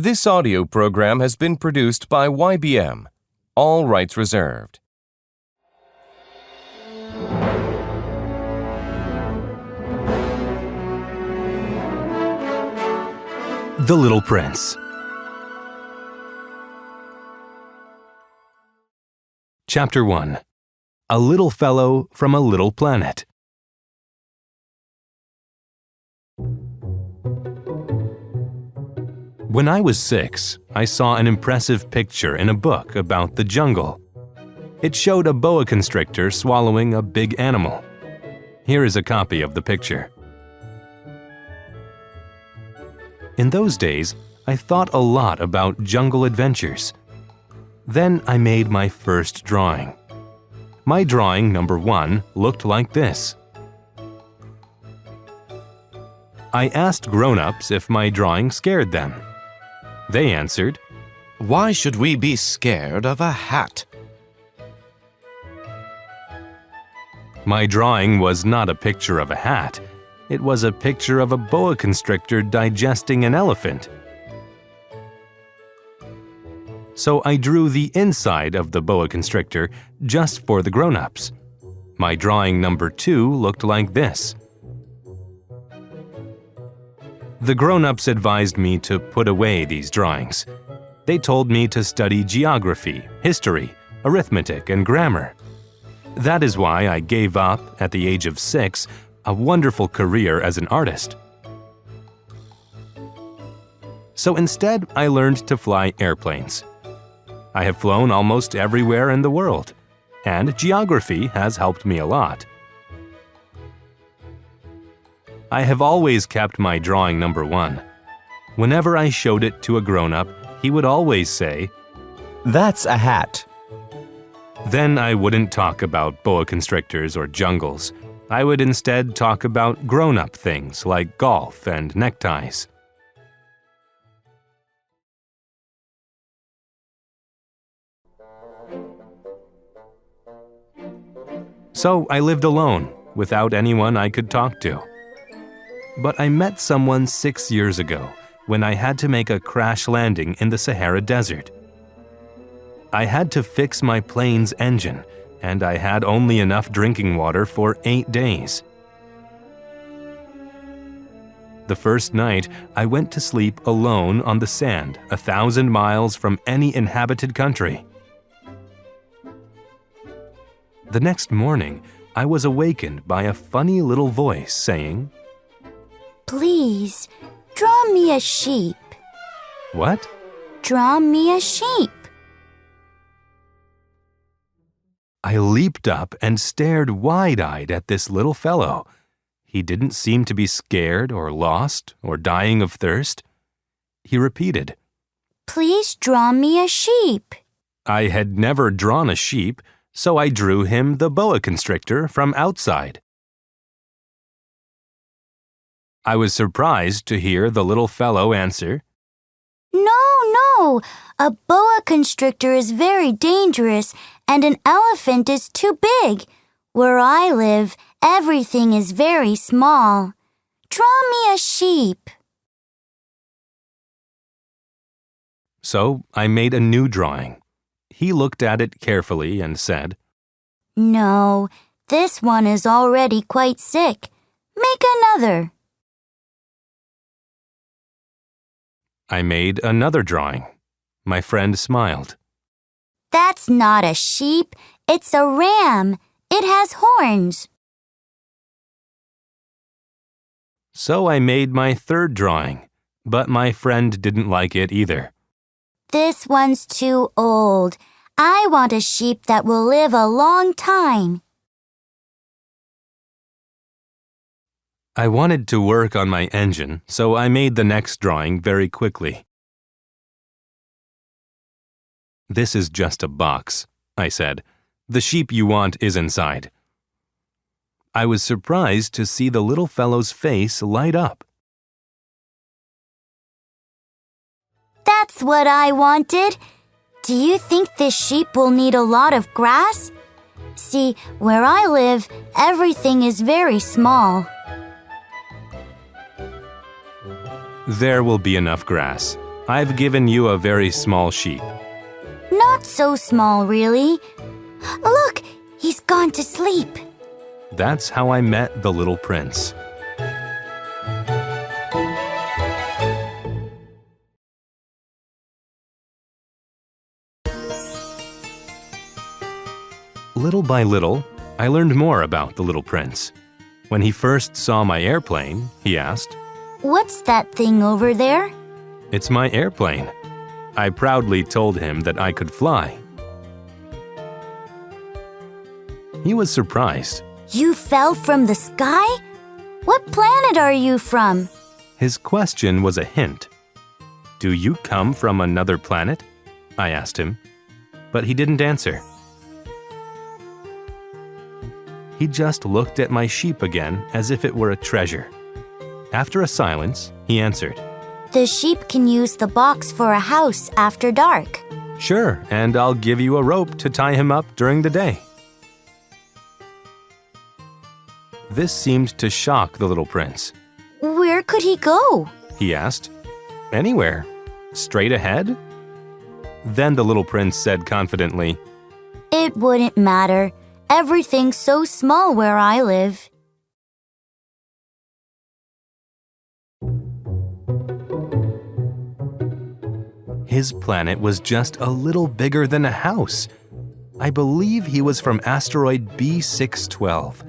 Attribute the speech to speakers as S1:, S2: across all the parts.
S1: This audio program has been produced by YBM. All rights reserved.
S2: The Little Prince. Chapter 1. A Little Fellow from a Little Planet. When I was 6, I saw an impressive picture in a book about the jungle. It showed a boa constrictor swallowing a big animal. Here is a copy of the picture. In those days, I thought a lot about jungle adventures. Then I made my first drawing. My drawing number 1 looked like this. I asked grown-ups if my drawing scared them. They answered,
S3: "Why should we be scared of a hat?"
S2: My drawing was not a picture of a hat. It was a picture of a boa constrictor digesting an elephant. So I drew the inside of the boa constrictor just for the grown-ups. My drawing number 2 looked like this. The grown-ups advised me to put away these drawings. They told me to study geography, history, arithmetic, and grammar. That is why I gave up, at the age of 6, a wonderful career as an artist. So instead, I learned to fly airplanes. I have flown almost everywhere in the world, and geography has helped me a lot. I have always kept my drawing number 1. Whenever I showed it to a grown-up, he would always say,
S4: "That's a hat."
S2: Then I wouldn't talk about boa constrictors or jungles. I would instead talk about grown-up things like golf and neckties. So I lived alone, without anyone I could talk to. But I met someone 6 years ago when I had to make a crash landing in the Sahara Desert. I had to fix my plane's engine, and I had only enough drinking water for 8 days. The first night, I went to sleep alone on the sand 1,000 miles from any inhabited country. The next morning, I was awakened by a funny little voice saying,
S5: "Please, draw me a sheep."
S2: "What?"
S5: "Draw me a sheep."
S2: I leaped up and stared wide-eyed at this little fellow. He didn't seem to be scared or lost or dying of thirst. He repeated,
S5: "Please draw me a sheep."
S2: I had never drawn a sheep, so I drew him the boa constrictor from outside. I was surprised to hear the little fellow answer,
S5: No, a boa constrictor is very dangerous and an elephant is too big. Where I live, everything is very small. Draw me a sheep."
S2: So I made a new drawing. He looked at it carefully and said,
S5: "No, this one is already quite sick. Make another."
S2: I made another drawing. My friend smiled.
S5: "That's not a sheep, it's a ram. It has horns."
S2: So I made my third drawing, but my friend didn't like it either.
S5: "This one's too old. I want a sheep that will live a long time."
S2: I wanted to work on my engine, so I made the next drawing very quickly. "This is just a box," I said. "The sheep you want is inside." I was surprised to see the little fellow's face light up.
S5: "That's what I wanted. Do you think this sheep will need a lot of grass? See, where I live, everything is very small."
S2: There will be enough grass. I've given you a very small sheep.
S5: Not so small, really. Look, he's gone to sleep.
S2: That's how I met the little prince. Little by little, I learned more about the little prince. When he first saw my airplane, he asked,
S5: What's that thing over there?
S2: "It's my airplane." I proudly told him that I could fly. He was surprised.
S5: You fell from the sky? What planet are you from?
S2: His question was a hint. "Do you come from another planet?" I asked him, but he didn't answer. He just looked at my sheep again as if it were a treasure. After a silence, he answered,
S5: The sheep can use the box for a house after dark.
S2: "Sure, and I'll give you a rope to tie him up during the day." This seemed to shock the little prince.
S5: Where could he go?
S2: He asked. "Anywhere. Straight ahead?" Then the little prince said confidently,
S5: It wouldn't matter. Everything's so small where I live.
S2: His planet was just a little bigger than a house. I believe he was from asteroid B612.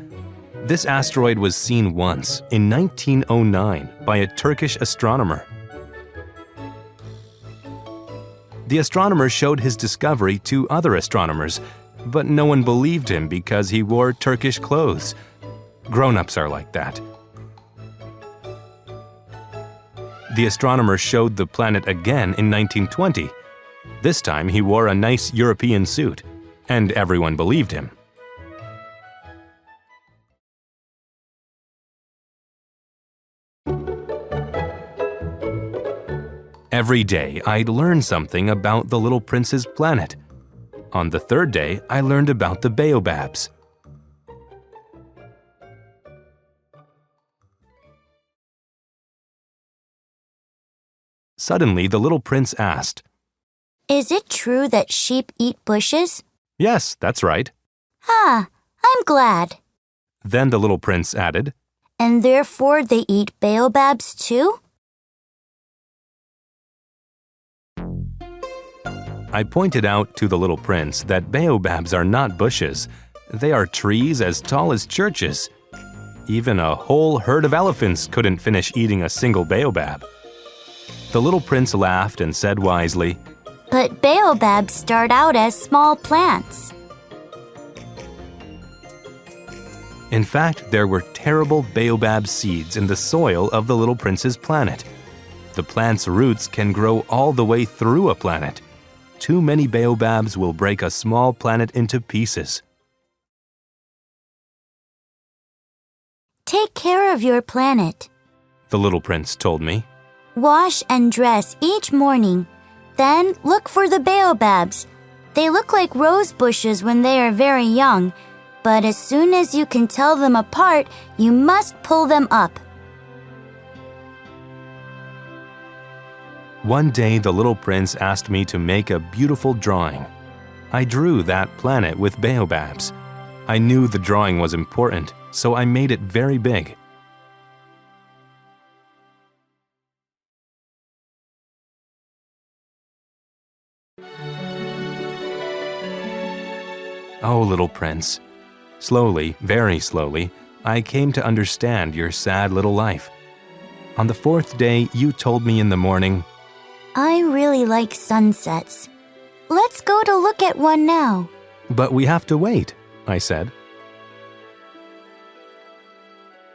S2: This asteroid was seen once, in 1909, by a Turkish astronomer. The astronomer showed his discovery to other astronomers, but no one believed him because he wore Turkish clothes. Grown-ups are like that. The astronomer showed the planet again in 1920. This time he wore a nice European suit, and everyone believed him. Every day, I'd learn something about the little prince's planet. On the third day, I learned about the baobabs. Suddenly, the little prince asked,
S5: Is it true that sheep eat bushes?
S2: "Yes, that's right."
S5: Ah, I'm glad.
S2: Then the little prince added,
S5: And therefore they eat baobabs too?
S2: I pointed out to the little prince that baobabs are not bushes. They are trees as tall as churches. Even a whole herd of elephants couldn't finish eating a single baobab. The little prince laughed and said wisely,
S5: But baobabs start out as small plants.
S2: In fact, there were terrible baobab seeds in the soil of the little prince's planet. The plant's roots can grow all the way through a planet. Too many baobabs will break a small planet into pieces.
S5: Take care of your planet.
S2: The little prince told me.
S5: Wash and dress each morning. Then look for the baobabs. They look like rose bushes when they are very young, but as soon as you can tell them apart, you must pull them up.
S2: One day, the little prince asked me to make a beautiful drawing. I drew that planet with baobabs. I knew the drawing was important, so I made it very big. Oh, little prince. Slowly, very slowly, I came to understand your sad little life. On the fourth day, you told me in the morning,
S5: I really like sunsets. Let's go to look at one now.
S2: "But we have to wait," I said.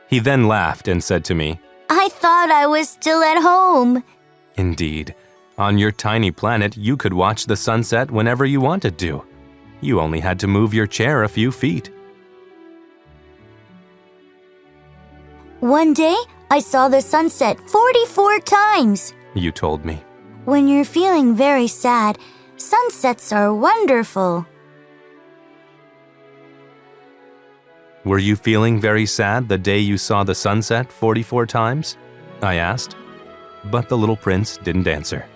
S2: He then laughed and said to me,
S5: I thought I was still at home.
S2: "Indeed, on your tiny planet, you could watch the sunset whenever you wanted to. You only had to move your chair a few feet."
S5: One day, I saw the sunset 44 times.
S2: You told me.
S5: When you're feeling very sad, sunsets are wonderful.
S2: Were you feeling very sad the day you saw the sunset 44 times? I asked, but the little prince didn't answer.